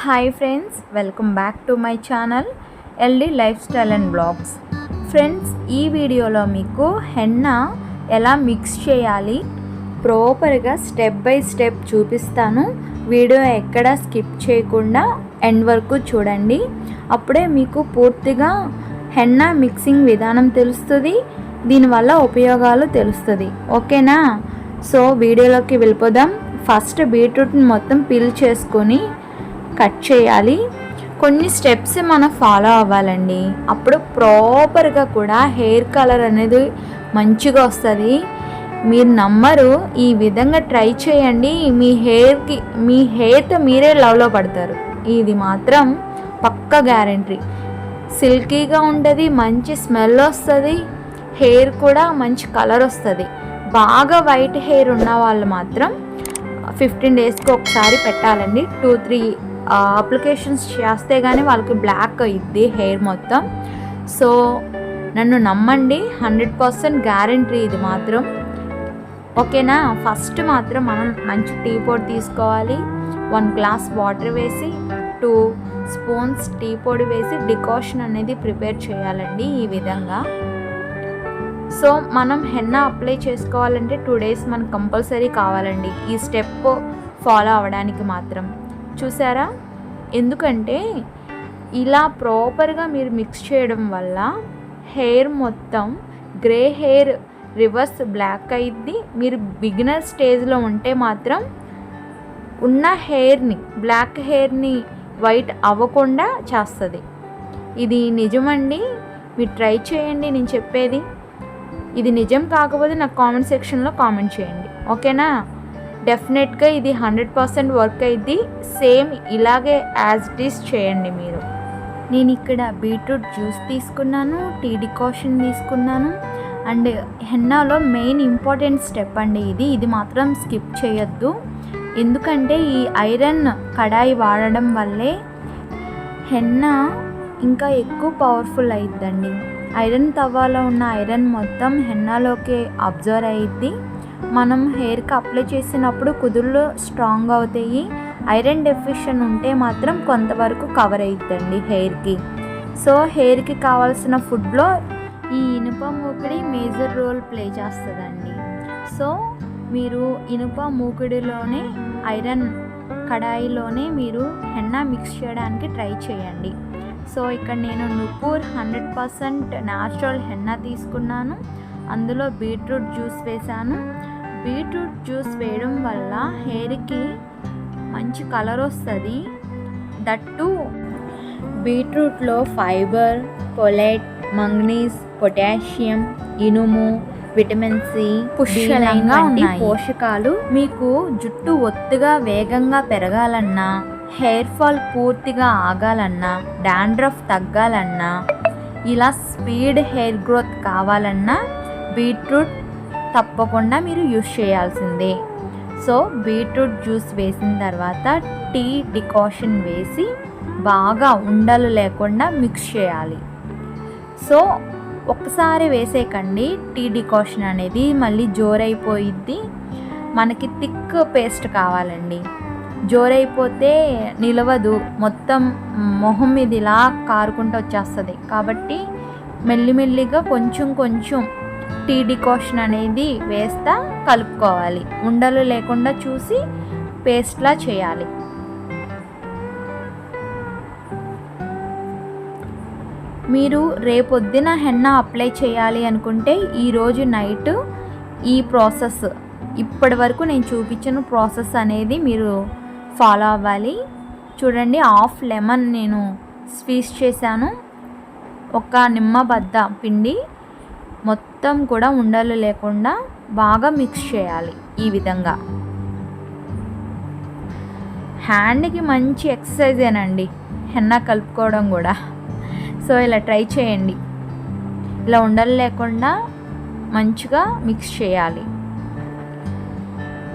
Hi friends, welcome back to my channel LD lifestyle and blogs. Friends, ఈ వీడియోలో మీకు henna ఎలా mix చేయాలి ప్రాపర్గా స్టెప్ బై స్టెప్ చూపిస్తాను. వీడియో ఎక్కడ స్కిప్ చేయకుండా ఎండ్ వరకు చూడండి. అప్పుడే మీకు పూర్తిగా హెన్నా మిక్సింగ్ విధానం తెలుస్తుంది, దీనివల్ల ఉపయోగాలు తెలుస్తుంది. ఓకేనా? సో వీడియోలోకి వెళ్ళిపోదాం. ఫస్ట్ బీట్రూట్ని మొత్తం పీల్ చేసుకొని కట్ చేయాలి. కొన్ని స్టెప్స్ మనం ఫాలో అవ్వాలండి, అప్పుడు ప్రాపర్గా కూడా హెయిర్ కలర్ అనేది మంచిగా వస్తుంది. మీరు నమ్మరు, ఈ విధంగా ట్రై చేయండి. మీ హెయిర్తో మీరే లవ్లో పడతారు. ఇది మాత్రం పక్కా గ్యారంటీ. సిల్కీగా ఉంటుంది, మంచి స్మెల్ వస్తుంది, హెయిర్ కూడా మంచి కలర్ వస్తుంది. బాగా వైట్ హెయిర్ ఉన్న వాళ్ళు మాత్రం 15 డేస్కి ఒకసారి పెట్టాలండి. 2-3 అప్లికేషన్స్ చేస్తే కానీ వాళ్ళకి బ్లాక్ అయ్యిద్ది హెయిర్ మొత్తం. సో నన్ను నమ్మండి, 100% గ్యారంటీ ఇది మాత్రం. ఓకేనా? ఫస్ట్ మాత్రం మనం మంచి టీ పొడి తీసుకోవాలి. 1 గ్లాస్ వాటర్ వేసి 2 స్పూన్స్ టీ పొడి వేసి డికాషన్ అనేది ప్రిపేర్ చేయాలండి ఈ విధంగా. సో మనం హెన్నా అప్లై చేసుకోవాలంటే 2 డేస్ మనకు కంపల్సరీ కావాలండి ఈ స్టెప్ ఫాలో అవ్వడానికి మాత్రం. చూసారా? ఎందుకంటే ఇలా ప్రాపర్గా మీరు మిక్స్ చేయడం వల్ల హెయిర్ మొత్తం గ్రే హెయిర్ రివర్స్ బ్లాక్ అయ్యిద్ది. మీరు బిగినర్ స్టేజ్లో ఉంటే మాత్రం ఉన్న హెయిర్ని, బ్లాక్ హెయిర్ని వైట్ అవ్వకుండా చేస్తుంది. ఇది నిజమండి, మీరు ట్రై చేయండి. నేను చెప్పేది ఇది నిజం కాకపోతే నాకు కామెంట్ సెక్షన్లో కామెంట్ చేయండి. ఓకేనా? డెఫినెట్గా ఇది 100% వర్క్ అయ్యిద్ది. సేమ్ ఇలాగే యాజ్ ఇట్ ఈస్ చేయండి మీరు. నేను ఇక్కడ బీట్రూట్ జ్యూస్ తీసుకున్నాను, టీ డికాషన్ తీసుకున్నాను. అండ్ హెన్నాలో మెయిన్ ఇంపార్టెంట్ స్టెప్ అండి ఇది మాత్రం స్కిప్ చేయొద్దు. ఎందుకంటే ఈ ఐరన్ కడాయి వాడడం వల్లే హెన్నా ఇంకా ఎక్కువ పవర్ఫుల్ అయ్యిద్దండి. ఐరన్ తవ్వాలో ఉన్న ఐరన్ మొత్తం హెన్నాలోకి అబ్జర్వ్ అయ్యిద్ది. మనం హెయిర్కి అప్లై చేసినప్పుడు కుదుళ్ళు స్ట్రాంగ్ అవుతాయి. ఐరన్ డెఫిషియన్ ఉంటే మాత్రం కొంతవరకు కవర్ అవుతుందండి హెయిర్కి. సో హెయిర్కి కావాల్సిన ఫుడ్లో ఈ ఇనుప మూకుడి మేజర్ రోల్ ప్లే చేస్తుందండి. సో మీరు ఇనుప మూకుడిలోనే, ఐరన్ కడాయిలోనే మీరు హెన్నా మిక్స్ చేయడానికి ట్రై చేయండి. సో ఇక్కడ నేను నుపూర్ 100% న్యాచురల్ హెన్నా తీసుకున్నాను. అందులో బీట్రూట్ జ్యూస్ వేసాను. బీట్రూట్ జ్యూస్ వేయడం వల్ల హెయిర్కి మంచి కలర్ వస్తుంది. దట్టు బీట్రూట్లో ఫైబర్, ఫోలేట్, మంగనీస్, పొటాషియం, ఇనుము, విటమిన్ సి, పుష్కలంగా ఉన్నాయి పోషకాలు. మీకు జుట్టు ఒత్తుగా వేగంగా పెరగాలన్నా, హెయిర్ ఫాల్ పూర్తిగా ఆగాలన్నా, డాండ్రఫ్ తగ్గాలన్నా, ఇలా స్పీడ్ హెయిర్ గ్రోత్ కావాలన్నా బీట్రూట్ తప్పకుండా మీరు యూస్ చేయాల్సిందే. సో బీట్రూట్ జ్యూస్ వేసిన తర్వాత టీ డికాషన్ వేసి బాగా ఉండలు లేకుండా మిక్స్ చేయాలి. సో ఒక్కసారి వేసేకండి, టీ డికాషన్ అనేది మళ్ళీ జోరైపోయిద్ది. మనకి థిక్ పేస్ట్ కావాలండి. జోరైపోతే నిలవదు, మొత్తం మొహం మీద ఇలా కారుకుంటూ వచ్చేస్తుంది. కాబట్టి మెల్లిమెల్లిగా కొంచెం కొంచెం టీ డికాషన్ అనేది వేస్తా కలుపుకోవాలి. ఉండలు లేకుండా చూసి పేస్ట్లా చేయాలి. మీరు రేపొద్దున హెన్నా అప్లై చేయాలి అనుకుంటే ఈరోజు నైట్ ఈ ప్రాసెస్, ఇప్పటి వరకు నేను చూపించిన ప్రాసెస్ అనేది మీరు ఫాలో అవ్వాలి. చూడండి, 1/2 లెమన్ నేను స్క్వీజ్ చేశాను. ఒక నిమ్మ బద్ద పిండి మొత్తం కూడా ఉండలు లేకుండా బాగా మిక్స్ చేయాలి ఈ విధంగా. హ్యాండ్కి మంచి ఎక్సర్సైజేనండి హెన్నా కలుపుకోవడం కూడా. సో ఇలా ట్రై చేయండి. ఇలా ఉండలు లేకుండా మంచిగా మిక్స్ చేయాలి.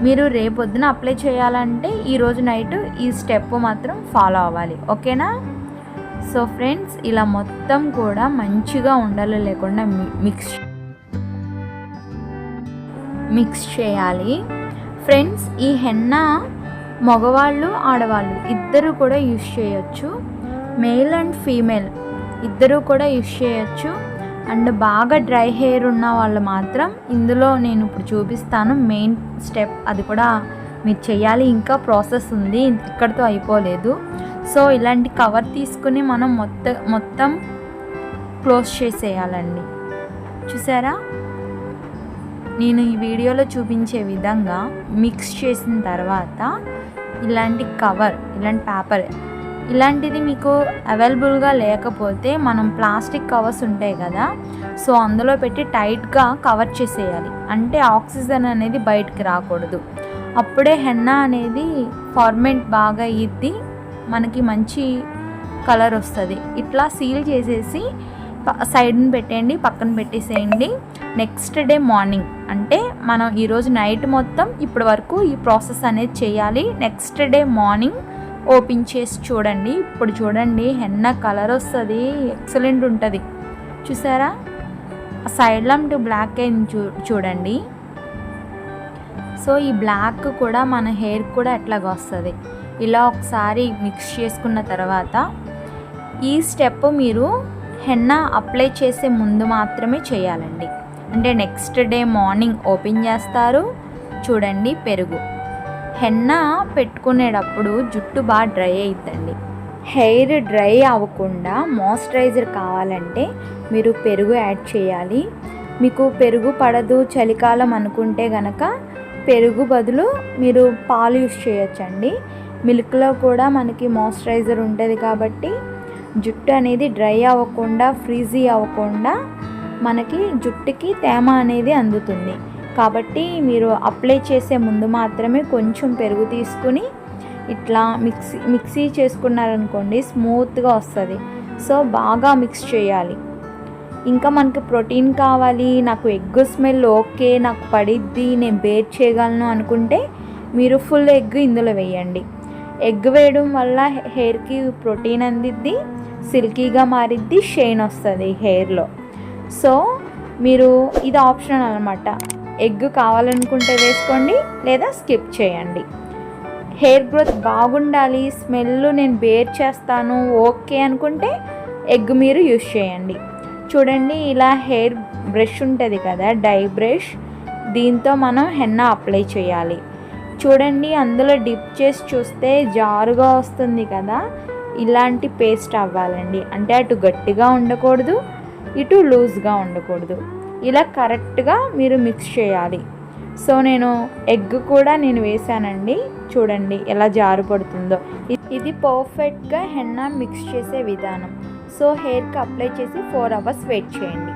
మీరు రేపొద్దున అప్లై చేయాలంటే ఈరోజు నైట్ ఈ స్టెప్ మాత్రం ఫాలో అవ్వాలి. ఓకేనా? సో ఫ్రెండ్స్, ఇలా మొత్తం కూడా మంచిగా ఉండలు లేకుండా మిక్స్ చేయాలి. ఫ్రెండ్స్, ఈ హెన్నా మగవాళ్ళు ఆడవాళ్ళు ఇద్దరు కూడా యూస్ చేయొచ్చు, మేల్ అండ్ ఫీమేల్ ఇద్దరు కూడా యూస్ చేయొచ్చు. అండ్ బాగా డ్రై హెయిర్ ఉన్న వాళ్ళు మాత్రం ఇందులో నేను ఇప్పుడు చూపిస్తాను మెయిన్ స్టెప్, అది కూడా మీరు చేయాలి. ఇంకా ప్రాసెస్ ఉంది, ఇక్కడితో అయిపోలేదు. సో ఇలాంటి కవర్ తీసుకుని మనం మొత్తం క్లోజ్ చేసేయాలండి. చూసారా, నేను ఈ వీడియోలో చూపించే విధంగా మిక్స్ చేసిన తర్వాత ఇలాంటి కవర్, ఇలాంటి పేపర్, ఇలాంటిది మీకు అవైలబుల్గా లేకపోతే మనం ప్లాస్టిక్ కవర్స్ ఉంటాయి కదా, సో అందులో పెట్టి టైట్గా కవర్ చేసేయాలి. అంటే ఆక్సిజన్ అనేది బయటికి రాకూడదు. అప్పుడే హెన్నా అనేది ఫార్మెంట్ బాగా అయ్యిద్ది, మనకి మంచి కలర్ వస్తుంది. ఇట్లా సీల్ చేసేసి సైడ్ని పెట్టేయండి, పక్కన పెట్టేసేయండి. నెక్స్ట్ డే మార్నింగ్, అంటే మనం ఈరోజు నైట్ మొత్తం ఇప్పటి వరకు ఈ ప్రాసెస్ అనేది చేయాలి. నెక్స్ట్ డే మార్నింగ్ ఓపెన్ చేసి చూడండి. ఇప్పుడు చూడండి హెన్నా కలర్ వస్తుంది, ఎక్సలెంట్ ఉంటుంది. చూసారా, ఆ సైడ్లో బ్లాక్ అయింది చూడండి. సో ఈ బ్లాక్ కూడా మన హెయిర్ కూడా ఎట్లాగా వస్తుంది. ఇలా ఒకసారి మిక్స్ చేసుకున్న తర్వాత ఈ స్టెప్ మీరు హెన్నా అప్లై చేసే ముందు మాత్రమే చేయాలండి. అంటే నెక్స్ట్ డే మార్నింగ్ ఓపెన్ చేస్తారు. చూడండి, పెరుగు హెన్నా పెట్టుకునేటప్పుడు జుట్టు బాగా డ్రై అవుతుందండి. హెయిర్ డ్రై అవ్వకుండా మాయిశ్చరైజర్ కావాలంటే మీరు పెరుగు యాడ్ చేయాలి. మీకు పెరుగు పడదు చలికాలం అనుకుంటే గనక పెరుగు బదులు మీరు పాలు యూస్ చేయొచ్చండి. మిల్క్లో కూడా మనకి మాయిశ్చరైజర్ ఉంటుంది కాబట్టి జుట్టు అనేది డ్రై అవ్వకుండా, ఫ్రీజీ అవ్వకుండా మనకి జుట్టుకి తేమ అనేది అందుతుంది. కాబట్టి మీరు అప్లై చేసే ముందు మాత్రమే కొంచెం పెరుగు తీసుకుని ఇట్లా మిక్సీ చేసుకున్నారనుకోండి, స్మూత్గా వస్తుంది. సో బాగా మిక్స్ చేయాలి. ఇంకా మనకి ప్రోటీన్ కావాలి, నాకు ఎగ్ స్మెల్ ఓకే, నాకు పడిద్ది, నేను బేర్ చేయగలను అనుకుంటే మీరు ఫుల్ ఎగ్ ఇందులో వేయండి. ఎగ్ వేయడం వల్ల హెయిర్కి ప్రోటీన్ అందిద్ది, సిల్కీగా మారిద్ది, షైన్ వస్తుంది హెయిర్లో. సో మీరు ఇది ఆప్షనల్ అనమాట. ఎగ్ కావాలనుకుంటే వేసుకోండి, లేదా స్కిప్ చేయండి. హెయిర్ గ్రోత్ బాగుండాలి, స్మెల్ నేను బేర్ చేస్తాను ఓకే అనుకుంటే ఎగ్ మీరు యూస్ చేయండి. చూడండి, ఇలా హెయిర్ బ్రష్ ఉంటుంది కదా, డై బ్రష్, దీంతో మనం హెన్నా అప్లై చేయాలి. చూడండి, అందులో డిప్ చేసి చూస్తే జారుగా వస్తుంది కదా, ఇలాంటి పేస్ట్ అవ్వాలండి. అంటే అటు గట్టిగా ఉండకూడదు, ఇటు లూజ్గా ఉండకూడదు. ఇలా కరెక్ట్గా మీరు మిక్స్ చేయాలి. సో నేను ఎగ్ కూడా వేసానండి. చూడండి ఎలా జారు పడుతుందో. ఇది పర్ఫెక్ట్గా హెన్నా మిక్స్ చేసే విధానం. సో హెయిర్కి అప్లై చేసి 4 hours వెయిట్ చేయండి.